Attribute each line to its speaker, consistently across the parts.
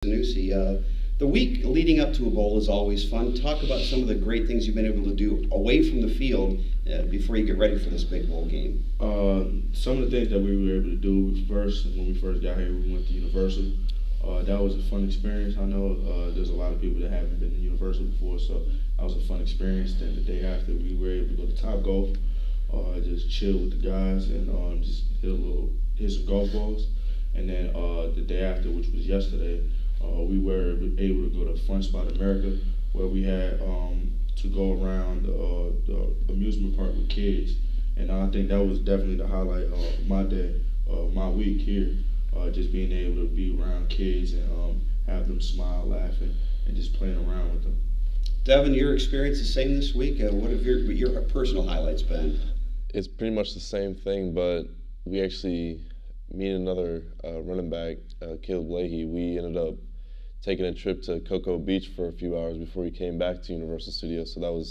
Speaker 1: Sanoussi. The week leading up to a bowl is always fun. Talk about some of the great things you've been able to do away from the field before you get ready for this big bowl game.
Speaker 2: Some of the things that we were able to do first, when we first got here, we went to Universal. That was a fun experience. I know there's a lot of people that haven't been to Universal before, so that was a fun experience. Then the day after, we were able to go to Top Golf, just chill with the guys and just hit some golf balls. And then the day after, which was yesterday, we were able to go to Front Spot America, where we had to go around the amusement park with kids. And I think that was definitely the highlight of my day, my week here, just being able to be around kids and have them smile, laughing, and just playing around with them.
Speaker 1: Devin, your experience the same this week? What have your personal highlights been?
Speaker 3: It's pretty much the same thing, but we actually, me and another running back, Caleb Leahy, we ended up taking a trip to Cocoa Beach for a few hours before we came back to Universal Studios. So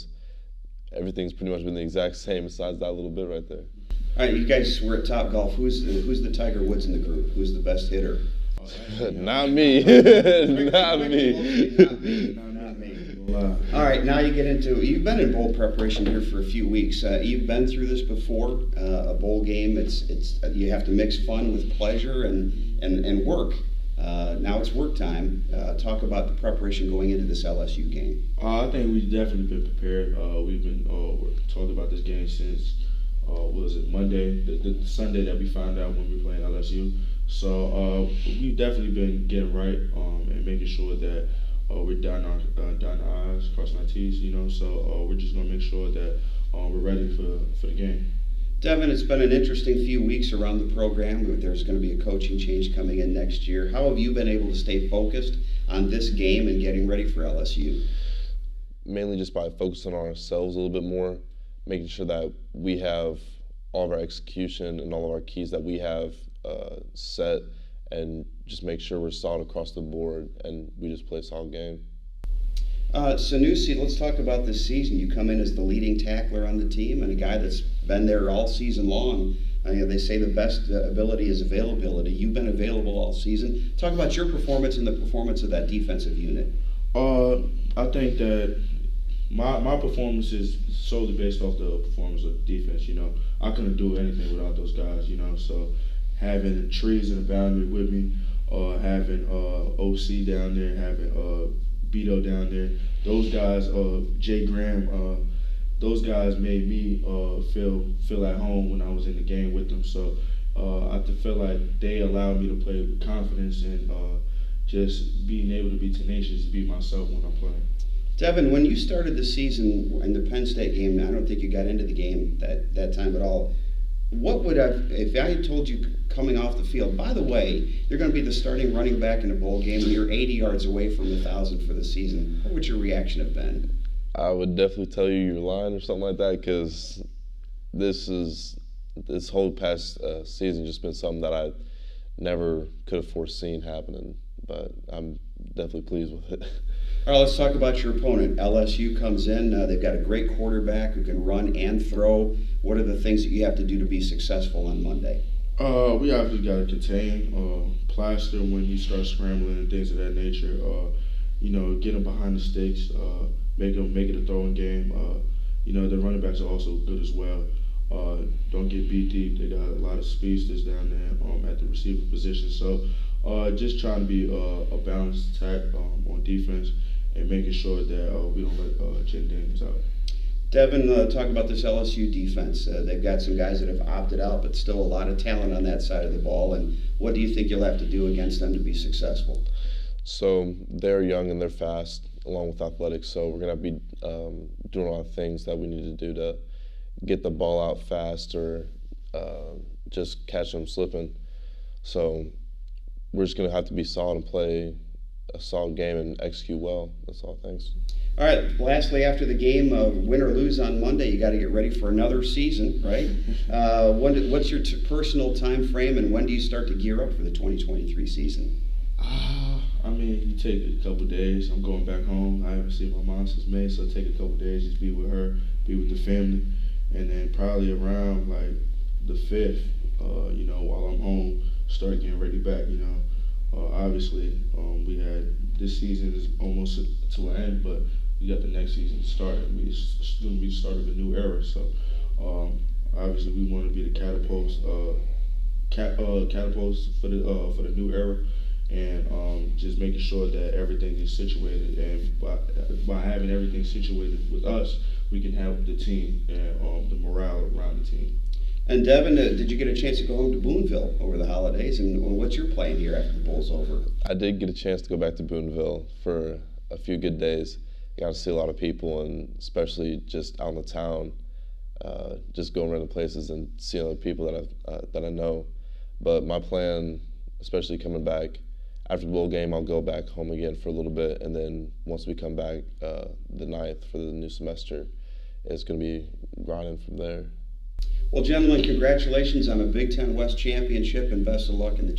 Speaker 3: everything's pretty much been the exact same besides that little bit right there.
Speaker 1: All right, you guys were at Top Golf. Who's the Tiger Woods in the group? Who's the best hitter?
Speaker 3: Not me. Not me.
Speaker 1: Not me. All right, now you've been in bowl preparation here for a few weeks. You've been through this before, a bowl game. It's you have to mix fun with pleasure and work. Now it's work time. Talk about the preparation going into this LSU game.
Speaker 2: I think we've definitely been prepared. We've been talking about this game since Monday, the Sunday that we found out when we were playing LSU. So we've definitely been getting right and making sure that we're dotting our I's, crossing our T's. So we're just gonna make sure that we're ready for the game.
Speaker 1: Devin, it's been an interesting few weeks around the program. There's going to be a coaching change coming in next year. How have you been able to stay focused on this game and getting ready for LSU?
Speaker 3: Mainly just by focusing on ourselves a little bit more, making sure that we have all of our execution and all of our keys that we have set, and just make sure we're solid across the board and we just play a solid game.
Speaker 1: Sanoussi, let's talk about this season. You come in as the leading tackler on the team and a guy that's been there all season long. They say the best ability is availability. You've been available all season. Talk about your performance and the performance of that defensive unit.
Speaker 2: I think that my performance is solely based off the performance of the defense. I couldn't do anything without those guys. So having Trees in the boundary with me, having OC down there, having Beto down there, those guys, Jay Graham, those guys made me feel at home when I was in the game with them. So I feel like they allowed me to play with confidence and just being able to be tenacious, to be myself when I'm playing.
Speaker 1: Devin, when you started the season in the Penn State game, I don't think you got into the game that time at all. What would if I had told you coming off the field, by the way, you're going to be the starting running back in a bowl game and you're 80 yards away from 1,000 for the season, what would your reaction have been?
Speaker 3: I would definitely tell you you're lying or something like that, because this whole past season just been something that I never could have foreseen happening, but I'm definitely pleased with it.
Speaker 1: All right, let's talk about your opponent. LSU comes in. They've got a great quarterback who can run and throw. What are the things that you have to do to be successful on Monday?
Speaker 2: We obviously got to contain, plaster when he starts scrambling and things of that nature. Get him behind the sticks, make it a throwing game. The running backs are also good as well. Don't get beat deep. They got a lot of speedsters down there at the receiver position. So just trying to be a balanced attack on defense and making sure that we don't let Jen Daniels out.
Speaker 1: Devin, talk about this LSU defense. They've got some guys that have opted out, but still a lot of talent on that side of the ball. And what do you think you'll have to do against them to be successful?
Speaker 3: So they're young and they're fast, along with athletics. So we're going to be doing a lot of things that we need to do to get the ball out fast or just catch them slipping. So we're just going to have to be solid and play a solid game and execute well. That's all. Thanks.
Speaker 1: All right. Lastly, after the game, win or lose on Monday, you got to get ready for another season, right? What's your personal time frame, and when do you start to gear up for the 2023 season?
Speaker 2: You take a couple days. I'm going back home. I haven't seen my mom since May, so take a couple days, just be with her, be with the family, and then probably around like the 5th, while I'm home, start getting ready back. Obviously, we had this season is almost to an end, but we got the next season started. It's going to be the start of a new era. So obviously, we want to be the catapults for the new era, and just making sure that everything is situated. And by having everything situated with us, we can help the team and the morale around the team.
Speaker 1: And Devin, did you get a chance to go home to Boonville over the holidays? And what's your plan here after the Bowl's over?
Speaker 3: I did get a chance to go back to Boonville for a few good days. I got to see a lot of people, and especially just out in the town, just going around the places and seeing other people that I know. But my plan, especially coming back after the bowl game, I'll go back home again for a little bit, and then once we come back the 9th for the new semester, it's going to be grinding from there.
Speaker 1: Well, gentlemen, congratulations on a Big Ten West championship, and best of luck in the